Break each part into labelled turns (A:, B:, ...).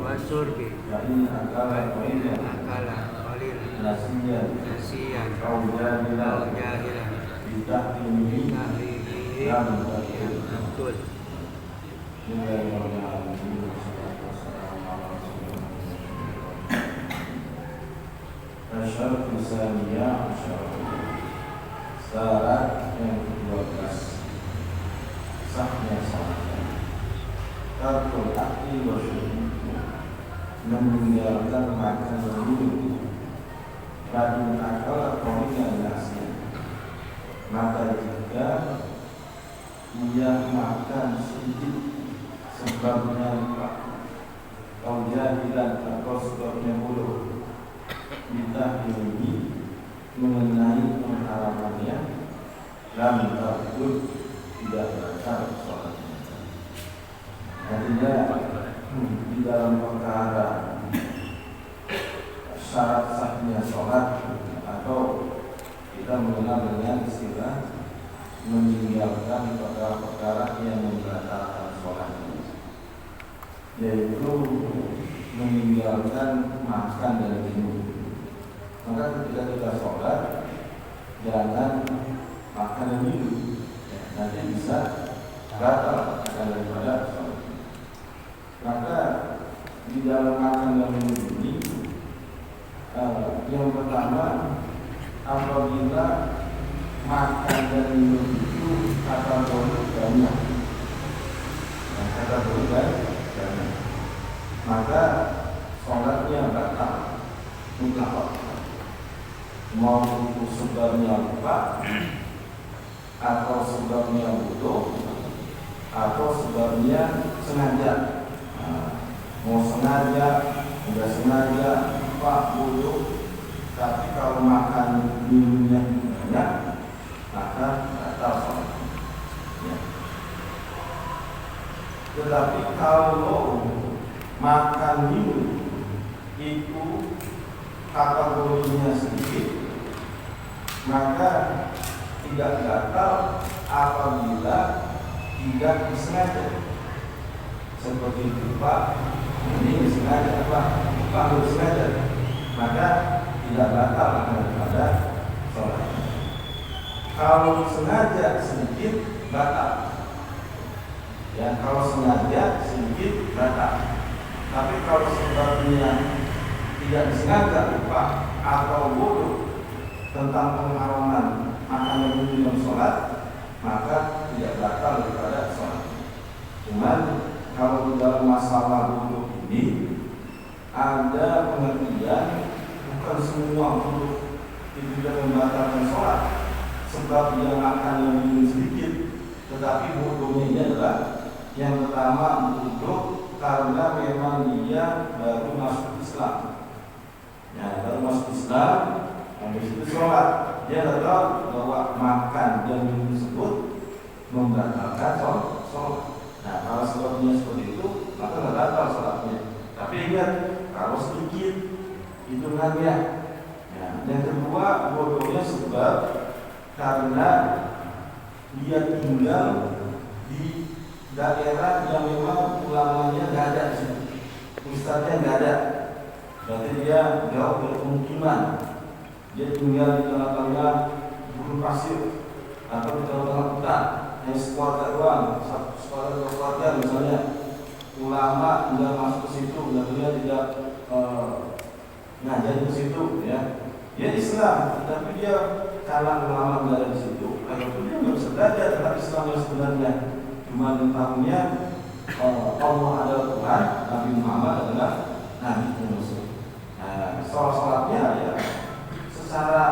A: Wasurbi akala qalil nasiyan au jahilan bitahlihi betul.
B: Asyaratu saniyah syarat yang ke-12 sahnya salat. Tarkul akli wa syurbi, meninggalkan makan dan minum. Radun akal qawiyyan nasiyan, maka jika ia makan sedikit sebabnya lupa, kau jahilan atau sebabnya bodoh, kita ini mengenai pengharapannya dan takut tidak batal sholatnya. Artinya di dalam perkara syarat sahnya sholat, atau kita mengenal dengan istilah meninggalkan perkara-perkara yang membatalkan sholat, yaitu meninggalkan makan dan minum. Maka ketika kita sholat, jangan makan dan minum, nanti bisa batal daripada sholat. Maka di dalam makan dan minum ini, yang pertama, apabila makan dan minum itu kategori banyak, maka sholatnya batal mutlak. Mau itu sebabnya lupa, atau sebabnya bodoh, atau sebabnya sengaja. Mau sengaja, tidak sengaja, lupa, bodoh, tapi kalau makan minumnya banyak, maka batal sholatnya. Ya. Tetapi kalau makan minum itu kategorinya sedikit, maka tidak batal apabila tidak disengaja. Seperti lupa, ini disengaja, lupa disengaja, maka tidak batal daripada sholat. Kalau sengaja sedikit batal, ya, kalau sengaja sedikit batal. Tapi kalau sebabnya tidak disengaja, lupa atau bodoh tentang pengharaman makan dan minum sholat, maka tidak batal daripada sholat. Cuman kalau di dalam masalah bodoh ini ada pengertian, bukan semua bodoh itu tidak membatalkan sholat. Sebab dia makan dan minum sedikit, tetapi bodohnya ini adalah yang pertama bodoh karena memang dia baru masuk Islam. Ya, baru masuk Islam, habis itu sholat, dia tidak tahu bahwa makan dan minum tersebut membatalkan sholat. Nah, kalau sebabnya seperti itu, maka tidak batal sholatnya. Tapi ingat, kalau sedikit hitungannya. Ya, yang kedua, bodohnya sebab karena dia tinggal di daerah yang memang ulamanya nggak ada, ustadznya nggak ada. Berarti dia jauh dari pemukiman. Dia tinggal di tengah-tengah gurun pasir atau di tengah-tengah hutan. Yang sekeluarga doang, satu keluarga misalnya, ulama tidak masuk ke situ, dan dia tidak ngajar ke situ, ya. Dia Islam, tapi dia kalangan ulama berada di situ, kalau dia nggak bisa belajar tentang Islam yang sebenarnya, cuma tentangnya Allah adalah Tuhan, Nabi Muhammad adalah Nabi Musa. Nah, sholatnya ya secara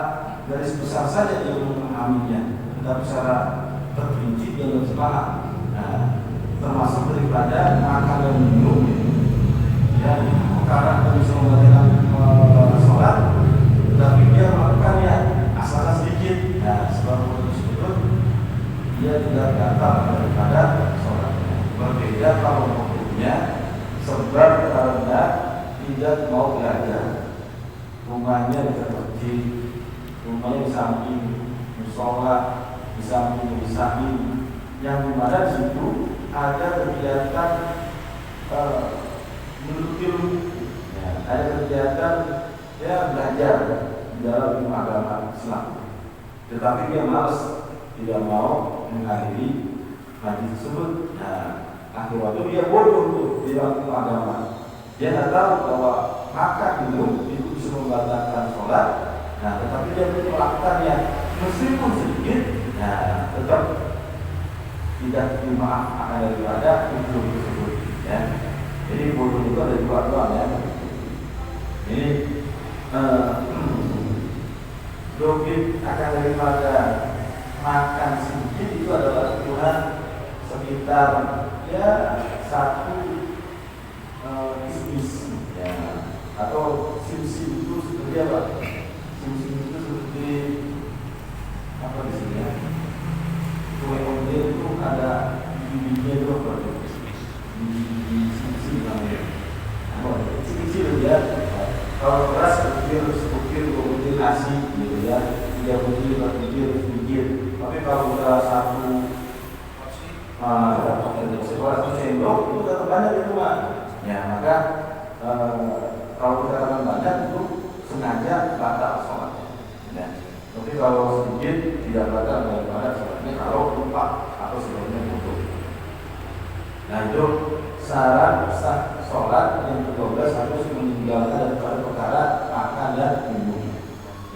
B: garis besar saja dia memahaminya, tetapi secara terperinci dia harus paham. Nah, termasuk daripada makan dan minum, ya, karena bisa membatalkan sholat, tetapi dia melakukannya asalnya sedikit. Nah, sebab tersebut dia tidak gatal daripada sholatnya. Berbeda kalau hukumnya sebab karena tidak mau belajar, rumahnya di masjid, rumahnya di samping musola, di samping wisani, yang dimana di situ ada kegiatan menuntut ilmu, ya, ada kegiatan ya belajar di dalam ilmu agama Islam. Tetapi dia malas, tidak mau menghadiri majlis tersebut. Nah, akhir waktu dia bodoh tuh di dalam ilmu agama. Dia tidak tahu bahwa makan minum itu bisa membatalkan sholat. Nah, tetapi dia melakukannya meskipun sedikit, nah tetap tidak dimaafkan daripada itu tersebut. Ya. Jadi bodoh itu ada dua doang ya. Ini logik akan daripada makan sedikit itu adalah Tuhan sekitar ya satu ismis ya, atau sim-sim itu seperti apa? Sim-sim itu seperti apa di sini ya? Kue ondel itu ada bibinya itu apa? Di sim-sim namanya. Sim-sim ya. Kalau beras sekupir, kemudian nasi gitu ya, 3 butir, 4 butir, sedikit. Tapi kalau udah satu sendok itu udah banyak di rumah. Ya maka kalau kita akan banyak itu sengaja batal sholatnya. Ya. Tapi kalau sedikit tidak batal daripada sholatnya kalau lupa atau sebelumnya butuh. Nah itu syarat sah sholat yang ke-12 harus meninggalkan daripada perkara makan dan minum.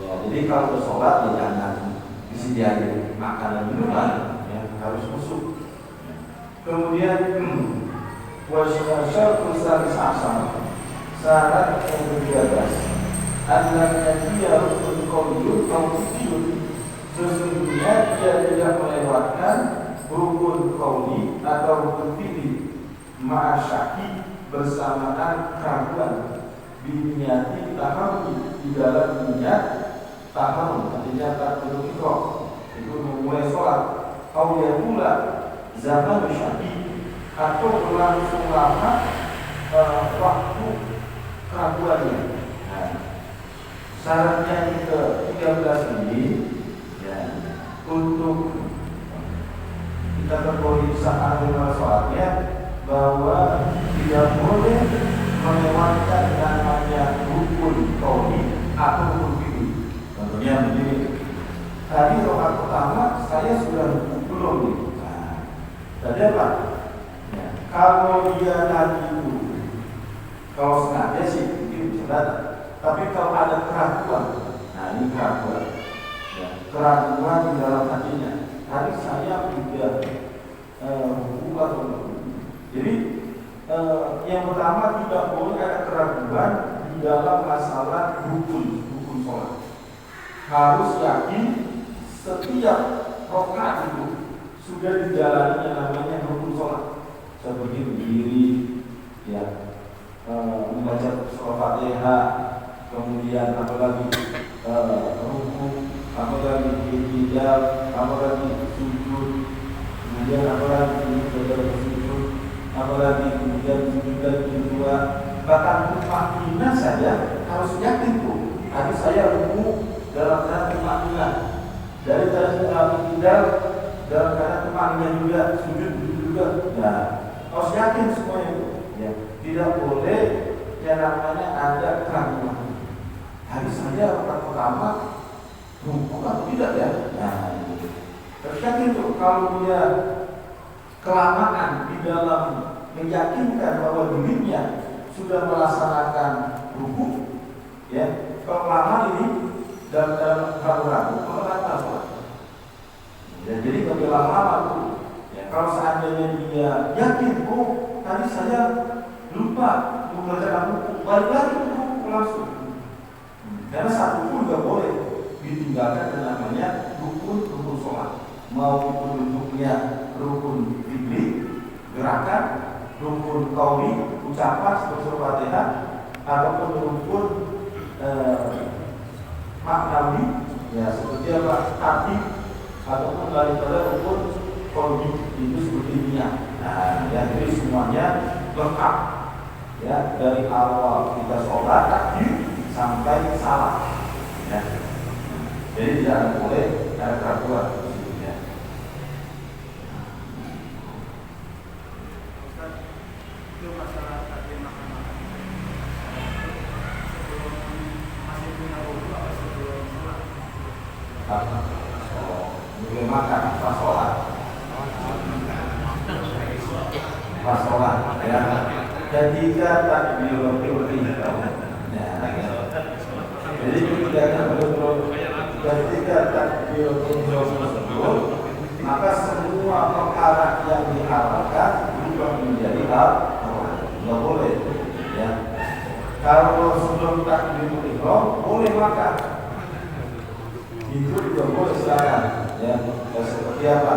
B: Ya, jadi kalau sholat ya jangan disediakan makan dan minuman, ya, harus masuk. Kemudian wasyarakat ustadz asam syarat yang ke-13 adalah dia rukun qauliyun qauliyun, sesungguhnya dia tidak melewatkan rukun qauli atau rukun fi'li ma'asyaki bersamaan keraguan biniyati tahammum di dalam niat tahammum, artinya takbir ikrar itu memulai sholat awiyatullah zaman syaki atau berlangsung lama waktu keraguannya. Nah, syaratnya yang ke-13 ini ya, untuk kita berboleh saat sholatnya bahwa tidak boleh melewatkan namanya rukun qauli atau rukun fi'li. Contohnya begini, tadi rakaat pertama saya sudah rukun belum nih. Nah, tadi apa? Ya, kalau dia tadi itu, kalau sengaja sih mungkin bisa datang. Tapi kalau ada keraguan, nah ini keraguan, ya, keraguan di dalam hatinya. Tadi saya tidak rukun atau belum. Jadi yang pertama tidak boleh ada keraguan di dalam masalah rukun sholat. Harus yakin setiap rakaat itu sudah dijalani yang namanya rukun sholat. Seperti berdiri, ya, membaca surah Fatihah, kemudian apalagi ruku, apalagi i'tidal, apalagi sujud, kemudian apalagi sujud, apalagi kemudian sujud kedua, bahkan tumakninah saja harus yakin tuh. Tadi saya ruku dalam keadaan tumakninah, dari tadi i'tidal dalam keadaan tumakninah juga, sujud juga. Nah, harus yakin semuanya itu. Ya, tidak boleh yang namanya ada keraguan. Tadi saya rakaat pertama ruku atau tidak ya? Nah, harus yakin tuh. Kalau dia kelamaan di dalam meyakinkan bahwa dirinya sudah melaksanakan ruku, ya, kalau lama ini dalam ragu-ragu maka batal lama-lama tuh. Ya, kalau seandainya dia yakin, oh tadi saya lupa mengerjakan buku, balik lagi ke buku langsung. Karena satu pun nggak boleh ditinggalkan yang namanya rukun sholat. Mau itu bentuknya rukun fikri, gerakan, rukun qauli, ucapan seperti surah Fatihah, ataupun rukun maknawi, ya seperti apa arti, ataupun daripada rukun qauli itu seperti niat. Nah, ya jadi semuanya lengkap. Ya dari awal kita sholat takbir sampai salah. Ya. Jadi tidak boleh ada keraguan.
C: Itu masalah tadi makan sebelum masih punya wudhu atau sebelum sholat?
B: Belum makan pas sholat. Pas sholat, ya. Ketika takbiratul ihram. Jadi ketika betul-betul ketika takbiratul ihram tersebut, maka semua perkara yang diharapkan juga menjadi hal nggak boleh. Ya. Kalau sebelum takbiratul ihram boleh makan, itu juga boleh silakan. Ya, seperti apa?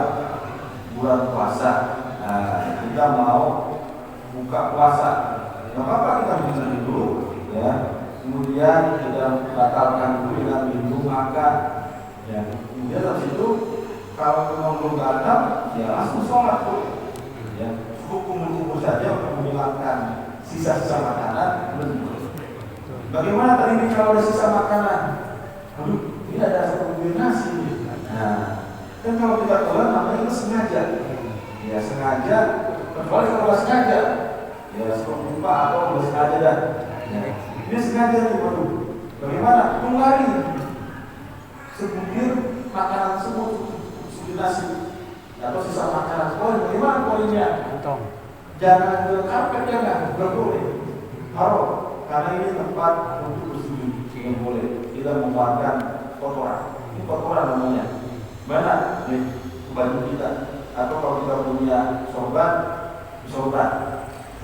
B: Bulan puasa, nah, kita mau buka puasa, nggak apa-apa kita bisa dulu, ya. Kemudian kita batalkan dulu dengan minum makan, ya. Kemudian dari situ kalau memang belum batal, ya langsung sholat tuh, ya. Hukum saja untuk menghilangkan sisa-sisa makanan. Bagaimana tadi ini kalau ada sisa makanan? Aduh, ini ada satu nasi. Nah, kan kalau kita telan namanya itu sengaja, ya sengaja. Kecuali kalau nggak sengaja, ya seperti lupa atau nggak sengaja dah. Ya. Dia sengaja nih, waduh. Bagaimana? Mengulangi sebutir makanan tersebut, sebutir nasi atau sisa makanan. Bagaimana poinnya? Jangan ke karpet, jangan, nggak boleh. Haram, karena ini tempat untuk bersujud, nggak boleh. Kita mengeluarkan kotoran. Ini kotoran namanya. Mana? Nih, baju kita. Atau kalau kita punya sorban,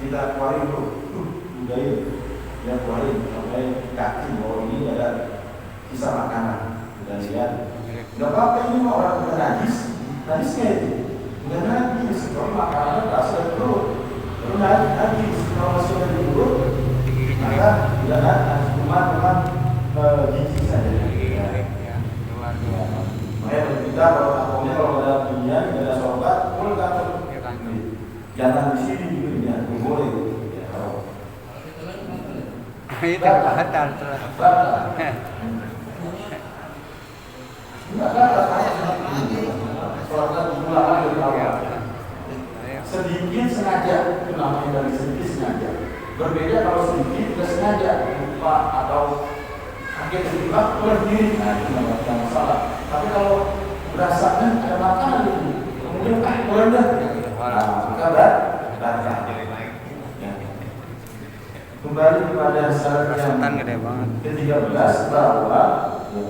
B: kita keluarin dulu, udahin, ya keluarin sampai kaki bahwa ini ada sisa makanan. Kita lihat, nggak apa-apa ini mah orang udah najisnya itu, udah najis. Kalau makanannya berasal dari perut, lalu najis. Kalau masih ada di perut, maka tidak ada cuma gizi saja. Makanya kita kalau ada punya, ada sorban, boleh kantor. Jangan di sini juga ya, boleh.
A: Itu batal.
B: Sedikit sengaja, itu namanya dari sedikit sengaja. Berbeda kalau sedikit tidak sengaja, lupa atau akhirnya sedikit berdiri, nah itu tidak masalah. Tapi kalau berasakan ada makanan ini, kemudian boleh dah. Maka batal. Kembali kepada syarat yang ke-13 bahwa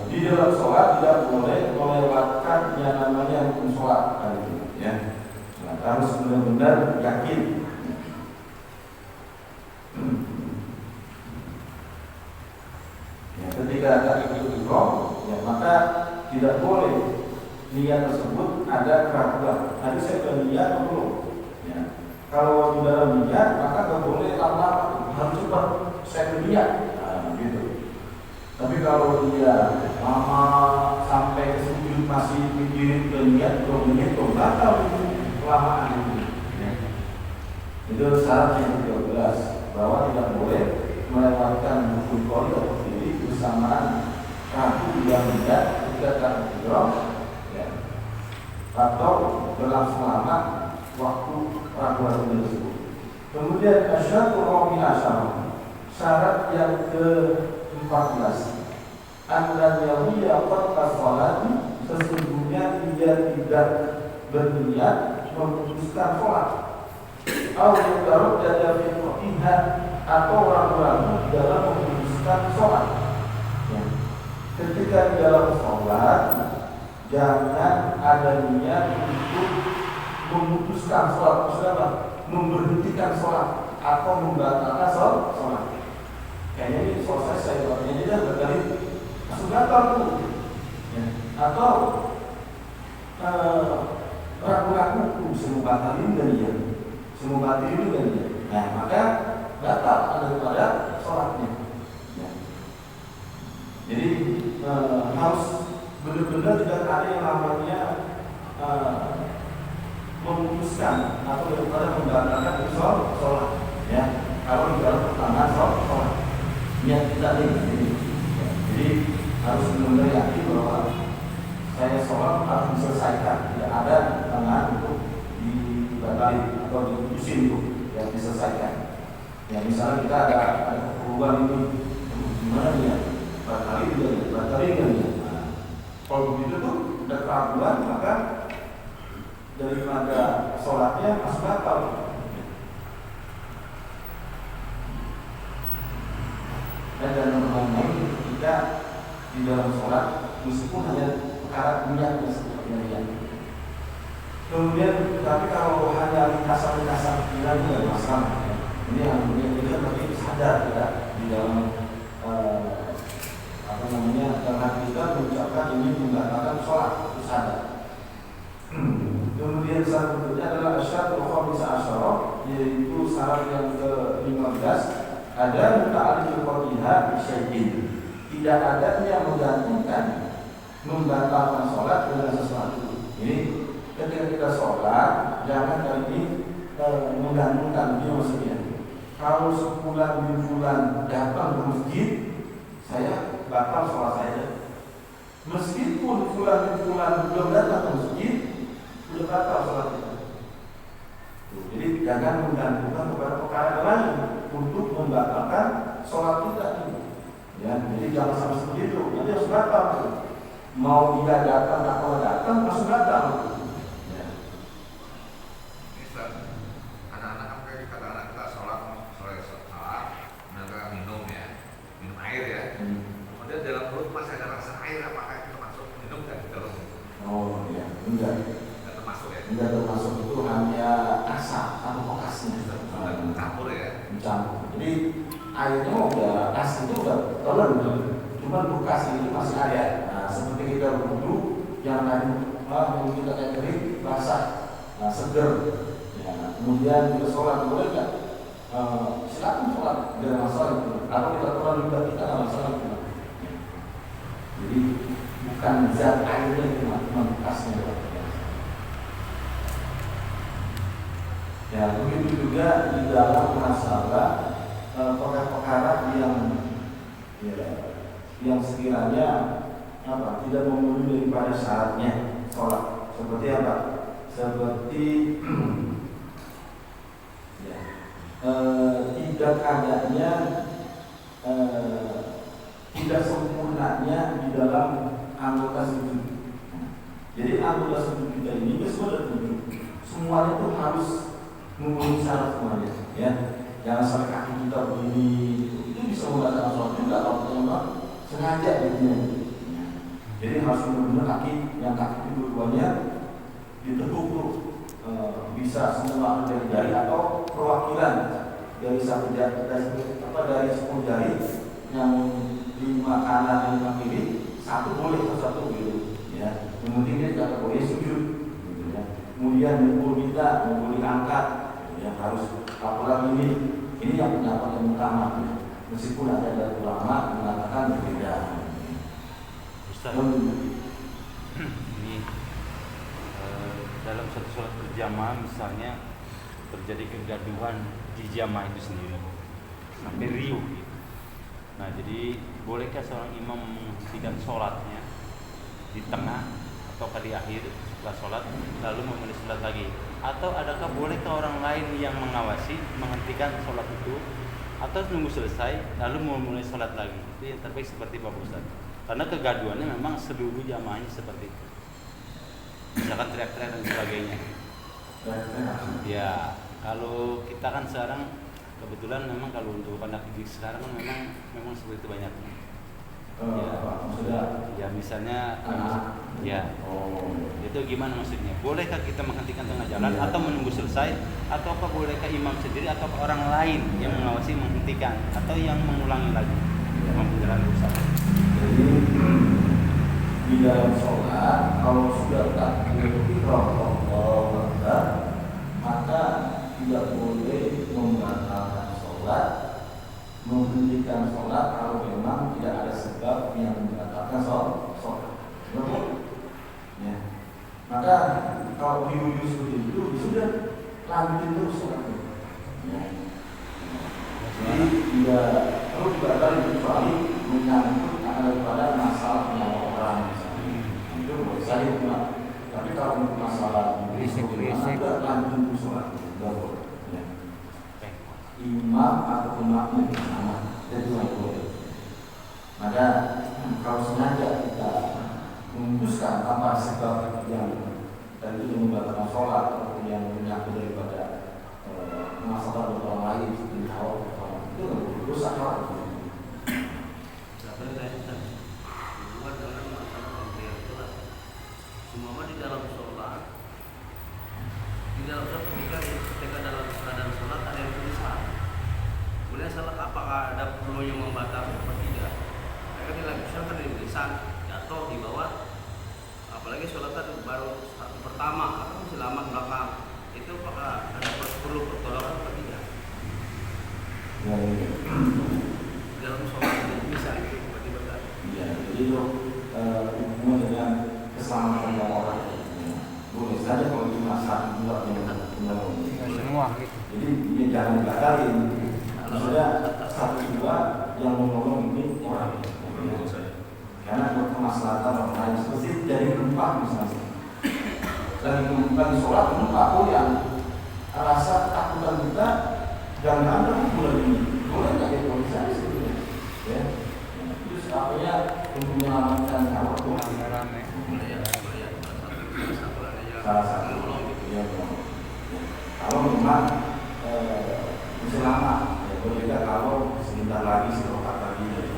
B: di dalam sholat tidak boleh melewatkan yang namanya hukum sholat. Ya. Nah, harus benar-benar yakin. Ya, ketika ada ihram, ya maka tidak boleh niat tersebut ada keraguan. Tadi saya sudah niat atau belum? Ya. Kalau di dalam niat maka tidak boleh lama, harus cepat saya berniat. Nah, gitu. Tapi kalau dia lama sampai ke sujud masih mikirin ke niat, belum niat, belum batal itu kelamaan itu. Ya. Itu syarat yang ke-13 bahwa tidak boleh melewatkan hukum qauli atau fi'li bersamaan ragu yang tidak tak ihram, ya. Atau berlangsung lama waktu ragu-ragu tersebut. Kemudian asyaratul rawi syarat yang ke-14 an-dan yawiya qat'a sholati, sesungguhnya dia tidak berniat memutuskan sholat. Atau yang ada fiqhiyah atau ragu-ragu dalam memutuskan sholat. Ya. Ketika di dalam sholat jangan ada niat untuk memutuskan sholat, maksudnya apa? Memberhentikan sholat atau membatalkan sholat. Kayaknya ini selesai saya bakatnya aja berkali langsung batal tuh, ya. Atau ragu-ragu semua batalin dan ya, semua batalin dan ya. Nah maka batal daripada sholatnya. Ya. Jadi harus benar-benar tidak ada yang namanya memutuskan atau daripada membatalkan sholat. Ya, kalau di dalam pertama sholat niat kita ini. Jadi harus benar-benar yakin bahwa saya sholat harus diselesaikan, tidak ada tangan untuk dibatalkan atau diputusin untuk yang diselesaikan. Ya misalnya kita ada keperluan ini, gimana ya? Batalin ya. Nah, kalau begitu tuh ada keraguan, maka daripada sholatnya masuk batal. Dan dalam lain kita di dalam sholat meskipun hanya perkara niat seperti ini. Kemudian tapi kalau hanya kasar-kasar pikiran itu tidak masalah. Ini yang kita berarti sadar kita di dalam karena kita mengucapkan ini membatalkan sholat itu sadar. Kemudian syarat berikutnya adalah asyaratul khamisa asyara, yaitu syarat yang ke-15 ada muta'alliqul qadhiha bisyai'in. Tidak adanya menggantungkan membatalkan sholat dengan sesuatu. Ini ketika kita sholat jangan kali ini menggantungkan dia maksudnya. Kalau sebulan bulan datang ke masjid, saya batal sholat saya. Meskipun bulan belum datang ke masjid, sudah batal sholat kita. Jadi jangan menggantungkan kepada perkara lain untuk membatalkan sholat kita ini. Ya, jadi jangan sampai seperti itu. Nanti harus batal. Mau dia datang atau datang harus batal. Ya.
D: Misal anak-anak kan kayak kadang-kadang kita sholat mereka minum air ya. Kemudian dalam perut masih ada rasa air, apakah itu termasuk minum dan dalam?
B: Oh iya, enggak.
D: Enggak termasuk ya?
B: Enggak termasuk, itu hanya asap atau bekasnya.
D: Campur ya?
B: Mencampur. Jadi airnya udah as itu udah telan, cuma bekas ini masih ada. Nah, seperti kita berwudu yang tadi yang kita kayak kering basah, seger. Ya, kemudian kita sholat boleh nggak? Silakan sholat, tidak ada masalah itu. Atau kita telan juga kita nggak masalah itu. Jadi bukan zat airnya cuma bekasnya. Ya, begitu juga di dalam masalah perkara-perkara yang sekiranya tidak memenuhi daripada syaratnya sholat. Seperti apa? Seperti tidak adanya tidak sempurnanya di dalam anggota sujud. Jadi anggota sujud kita ini semua ada 7. Semuanya itu harus memenuhi syarat semuanya. Ya, jangan sampai kaki kita begini. Itu bisa membatalkan sholat juga kalau kita memang sengaja gitu. Jadi harus benar-benar kaki itu dua-duanya ditekuk tuh. Bisa semua dari jari atau perwakilan dari satu jari dari 10 jari yang 5 kanan dan 5 kiri, satu boleh satu gitu ya. Kemudian dia tidak boleh sujud gitu ya. Kemudian mukul kita, mukul angkat gitu ya, harus apalagi ini yang pendapat yang utama ya. Meskipun ada dari ulama mengatakan berbeda.
E: Ustaz, ini dalam satu sholat berjamaah misalnya terjadi kegaduhan di jamaah itu sendiri sampai riuh gitu. Nah, jadi bolehkah seorang imam menghentikan sholatnya di tengah atau di akhir setelah sholat lalu memulai sholat lagi? Atau adakah bolehkah orang lain yang mengawasi menghentikan sholat itu atau nunggu selesai lalu memulai sholat lagi? Itu yang terbaik seperti Bapak Ustaz. Karena kegaduhannya memang seluruh jamaahnya seperti itu. Misalkan teriak-teriak dan sebagainya. Ya, kalau kita kan sekarang kebetulan memang kalau untuk anak didik sekarang kan memang seperti itu banyaknya.
B: Sudah.
E: Ya misalnya
B: Anak.
E: ya
B: Oh.
E: itu gimana maksudnya? Bolehkah kita menghentikan tengah jalan atau menunggu selesai, ataukah bolehkah imam sendiri atau orang lain yang mengawasi menghentikan atau yang mengulangi lagi menjalankan rusak?
B: Jadi di dalam sholat kalau sudah takbir ihram Allahu Akbar, maka tidak boleh membatalkan sholat, menghentikan sholat kalau memang tidak ada sebab yang membatalkan sholat. Betul? Ya. Maka kalau diuji seperti itu sudah lanjutin terus sholatnya. Ya. Jadi tidak perlu dibatalkan kecuali menyangkut daripada masalah nyawa orang misalnya. Itu boleh saja cuma. Tapi kalau untuk masalah
A: Risik-risik
B: lanjut sholat tidak boleh. Ya. Imam atau makmum sama itu tidak boleh. Maka kalau sengaja kita memutuskan tanpa sebab yang tadi itu membatalkan sholat atau yang menyangkut daripada masalah orang lain seperti hawa itu rusak sholat.
F: Semua di dalam sholat, ketika dalam keadaan sholat ada yang tulisan. Kemudian salah apakah ada perlu yang membatalkan atau tidak? Mereka tidak bisa ada tulisan jatuh di bawah. Apalagi sholat itu baru satu pertama atau masih lama belakang. Itu apakah ada perlu pertolongan atau tidak? Dalam sholat itu bisa dibatalkan.
B: Ya, jadi itu hubungan dengan keselamatan orang. Boleh saja kalau cuma satu dua yang
A: semua gitu.
B: jadi dia jangan dibatalin. Maksudnya satu dua yang menolong ini orang. Karena buat kemaslahatan orang lain seperti dari gempa misalnya. Dan gempa di sholat gempa yang rasa ketakutan kita jangan ada bulan ini. Boleh nggak ya boleh saja sebetulnya. Ya. Terus apanya untuk menyelamatkan nyawa
A: Rame-rame.
B: salah satu ya, kalau memang masih lama ya berbeda kalau sebentar lagi setelah lagi ya.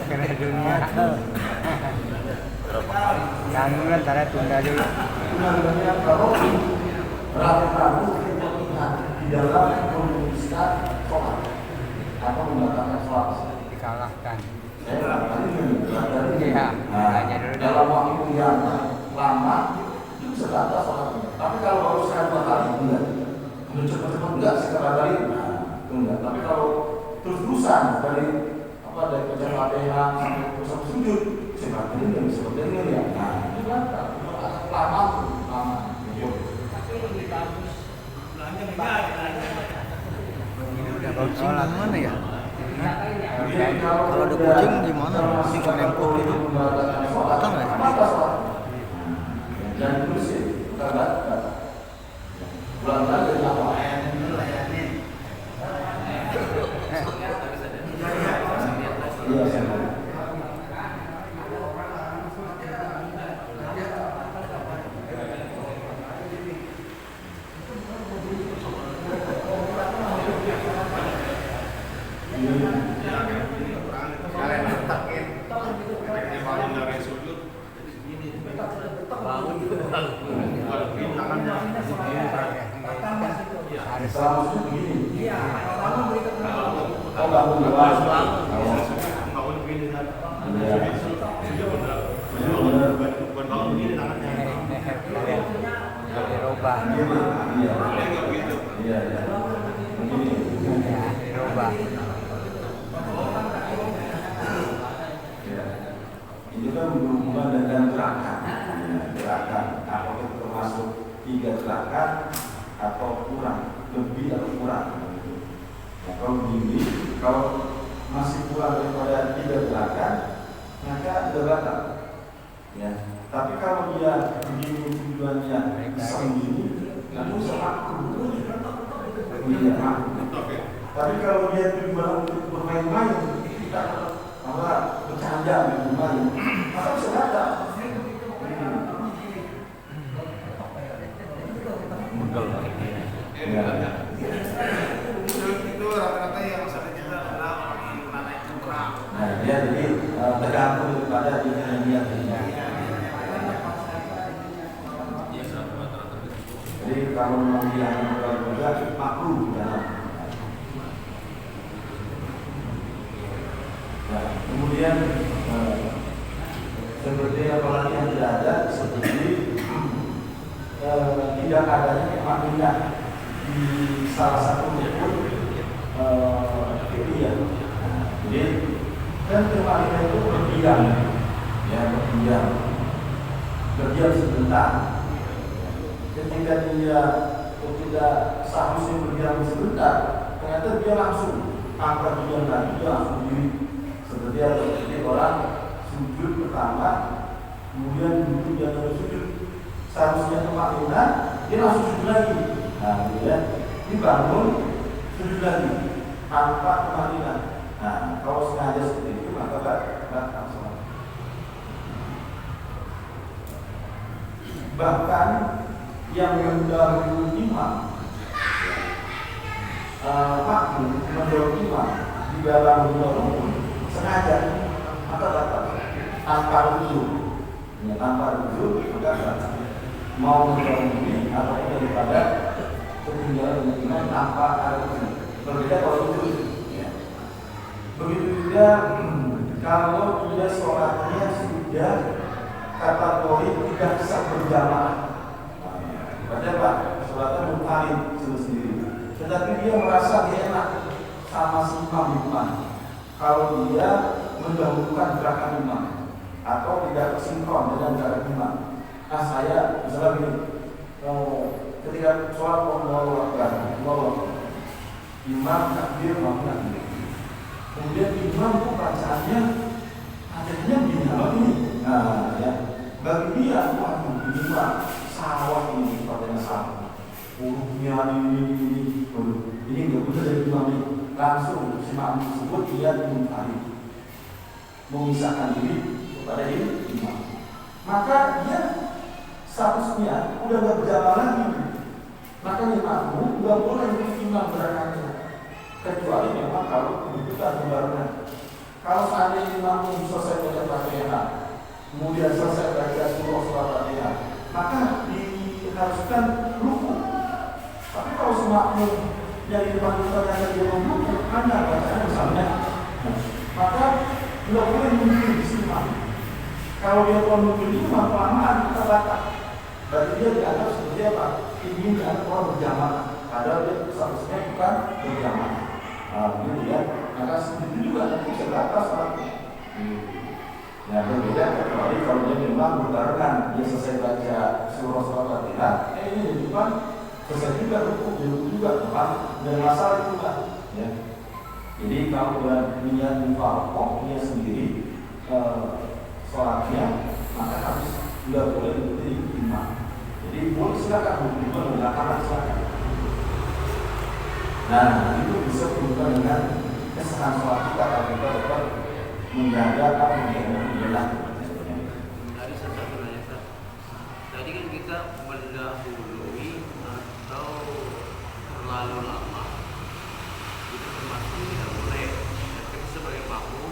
A: Kena dunia. Jangan antara tunda dulu.
B: Sebenarnya kalau ragu-ragu di dalam memutuskan sholat atau membatalkan sholat
A: Dikalahkan.
B: saya tadi dari
A: Iya. Belajar dulu.
B: dalam waktu yang lama itu bisa batal sholatnya. Tapi kalau baru sekali dua kali enggak, udah cepat-cepat enggak sekali kali enggak. Tapi kalau terus-terusan dari baca Fatihah sampai terus sujud, saya batalin yang seperti ini ya. Nah, itu kan lama.
A: Kucing gimana ya? Kalau ada kucing gimana? Kucing nempel gitu. Betul nggak?
B: Dan terus sih, bulan dari apa? Iya, ini kan berhubungan dengan gerakan apakah itu termasuk 3 gerakan atau kurang, lebih atau kurang. Nah, kalau begini, kalau masih kurang daripada 3 gerakan, maka sudah batal. Ya. Tapi kalau dia begini tujuannya bisa begini, lalu sama Iya, tapi kalau dia tujuan untuk bermain-main, tidak bercanda bermain, maka bisa datang.
E: Betul.
C: Itu rata-rata yang masalah kita adalah orang yang naik kurang.
B: Nah, dia jadi tergantung kepada dia. Jadi kalau memang dia juga makruh ya. Nah, kemudian seperti apalagi yang tidak ada seperti tidak adanya kemakmuran di salah satu rukun fikih. Jadi kan kemakmuran itu berdiam, ya berdiam sebentar. Ketika dia tidak seharusnya berdiam sebentar, ternyata dia langsung tanpa diam lagi, dia langsung diri. Seperti orang sujud pertama, kemudian duduk dia terus sujud. Seharusnya kemakmuran, dia langsung sujud lagi. Nah, kemudian dibangun sujud lagi tanpa kemakmuran. Nah, kalau sengaja seperti itu maka batal sholat. Bahkan yang mendahului imam, makmum mendahului imam di dalam rukun sengaja maka batal tanpa rukun, ya, tanpa rukun maka batal. Mau mendahului atau daripada ketinggalan dengan imam tanpa rukun. Berbeda kalau rukun. Ya. Begitu juga kalau dia sholatnya sudah kategori tidak bisa berjamaah. Padahal Pak, sholatnya munfarid sendiri. Tetapi dia merasa dia enak sama si imam di rumah. Kalau dia mendahulukan gerakan imam atau tidak sinkron dengan gerakan imam. Nah saya misalnya begini, ketika sholat Allahu Akbar, imam takbir, kemudian imam itu bacaannya akhirnya begini. Nah ya, bagi dia waduh ini Pak, sawah ini sepertinya sama, hurufnya ini nggak bisa dari imam ini. Langsung si makmum tersebut dia munfarid, memisahkan diri kepada imam. Maka dia statusnya udah nggak berjalan lagi. Maka makmum nggak boleh imam gerakannya, kecuali memang kalau kebutuhan pembaruan. Kalau seandainya makmum selesai baca Fatihah, kemudian selesai baca surah Fatihah, maka diharuskan rukuk. Tapi kalau si makmum yang di depan kita yang dia rukuk, anda bacanya misalnya, maka nggak boleh mungkin di sini. Kalau dia mungkin ini kelamaan kita baca, berarti dia dianggap seperti apa? Ingin dianggap orang berjamaah, padahal dia seharusnya bukan berjamaah. Gitu ya. Maka itu juga nanti bisa batas sholatnya. Ya berbeda kecuali kalau dia memang berbarengan, dia selesai baca surah Fatihah, ini di depan selesai juga rukuk, juga depan dan masalah itu kan. Ya. Jadi kalau dia niat mufaraqah dia sendiri sholatnya, maka harus tidak boleh menjadi imam. Jadi boleh silakan hukum mengatakan silakan. Nah itu bisa berhubungan dengan kesahan sholat kita kalau kita dapat menjaga apa yang dilakukan.
F: Dari satu nanya, tadi kan kita mendahului atau terlalu lama, itu termasuk tidak boleh. Kita sebagai makmum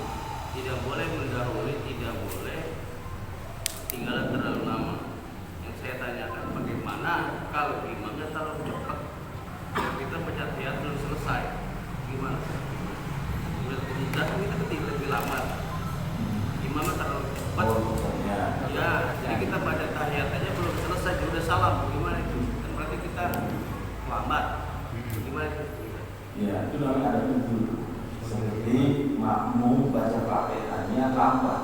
F: tidak boleh mendahului, tidak boleh tinggal terlalu lama. Yang saya tanyakan bagaimana kalau imamnya terlalu cepat, kita baca Fatihah belum selesai, gimana? Udah kita lebih lama, imamnya terlalu cepat. Ya, jadi kita baca tahiyat aja belum selesai, sudah salam, gimana itu? Kan berarti kita lambat. Gimana itu?
B: Ya, itu namanya ada tujuh. Seperti makmum baca Fatihahnya lambat,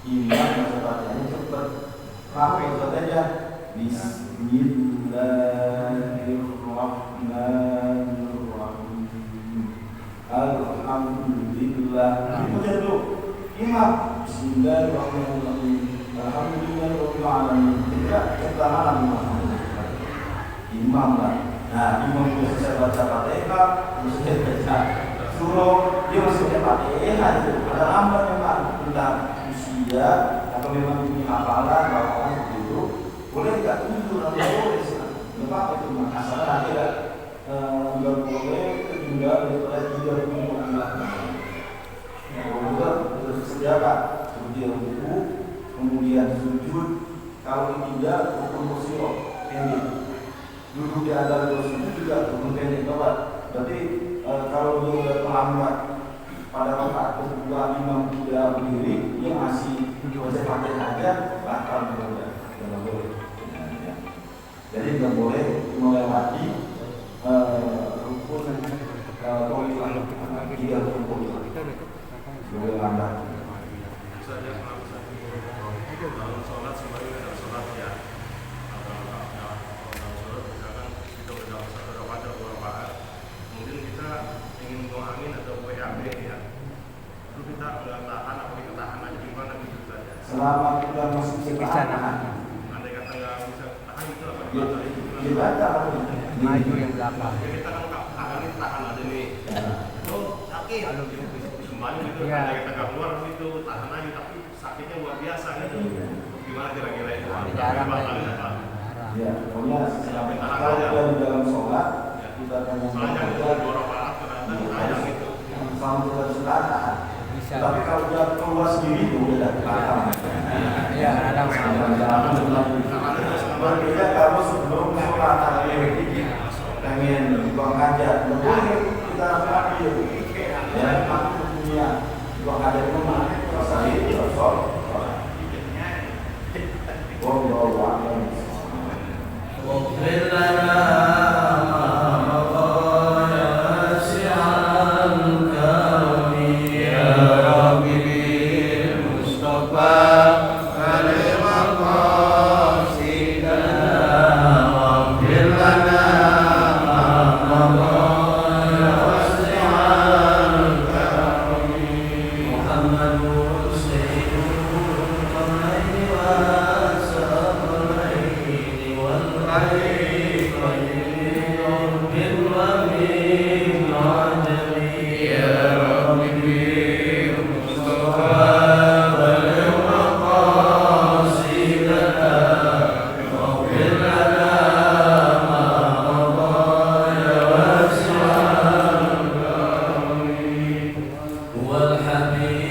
B: imam baca Fatihahnya cepat. Makmum saja Bismillahirrahmanirrahim. Alhamdulillah. Kemudian dulu imam Bismillahirrahmanirrahim. Alhamdulillahirabbil alamin. Tidak kita malam imam lah. Nah, imam itu selesai baca Fatihah, selesai baca surah, dia masih baca Fatihah itu. Ada lambat memang tentang usia atau memang punya hafalan bawaan seperti itu. Boleh tidak tunggu nanti boleh sih. Kenapa apa itu masalah nanti tidak boleh tertunda daripada 30 bulan. Yang kedua harus disediakan seperti ruku, kemudian sujud. Kalau tidak rukun kursi pendek. Duduk di antara kursi itu juga rukun pendek kawan. Berarti kalau dia sudah terlambat pada rakaat kedua imam sudah berdiri, dia masih baca Fatihah aja batal boleh. Tidak boleh. Jadi tidak boleh melewati rukun tiga rukun. Boleh lambat.
C: Misalnya dalam sholat sebagai dalam sholat ya, dalam sholat misalkan kita dalam satu rakaat atau dua rakaat, kemudian kita ingin buang angin atau PAB ya, itu kita nggak tahan atau kita tahan aja gimana gitu saja.
B: Selama kita masih bisa tahan.
C: Andai kata nggak bisa tahan itu apa
B: Ya,
C: itu?
B: dibaca
A: Maju yang belakang.
C: Ya kita kan tahan ada nih. Oh sakit. Kembali gitu,
A: Iya.
C: andai kata nggak keluar itu tahan aja tapi sakitnya luar biasa gitu. Gimana kira-kira itu?
A: Jarang
C: Batalin
A: lagi.
C: apa?
B: Ya, pokoknya kalau kita di dalam sholat kita akan
C: Soalnya itu
B: membaca
C: dua rakaat ternyata ayam itu.
B: selama kita bisa tahan.
A: Bisa.
B: Tapi kalau dia keluar sendiri itu udah tahan.
A: Iya, ada
B: Berbeda kalau sebelum sholat pengen buang hajat, boleh kita ambil. Ya, mampu punya buang hajat rumah, selesai sholat. Wallahu a'lam.
F: واغفر لنا ما مضى يا واسع الكرم يا رب بالمصطفى بلغ مقاصدنا واغفر لنا ما مضى يا واسع الكرم محمد سيد القرنين والسفرين هو الحبيب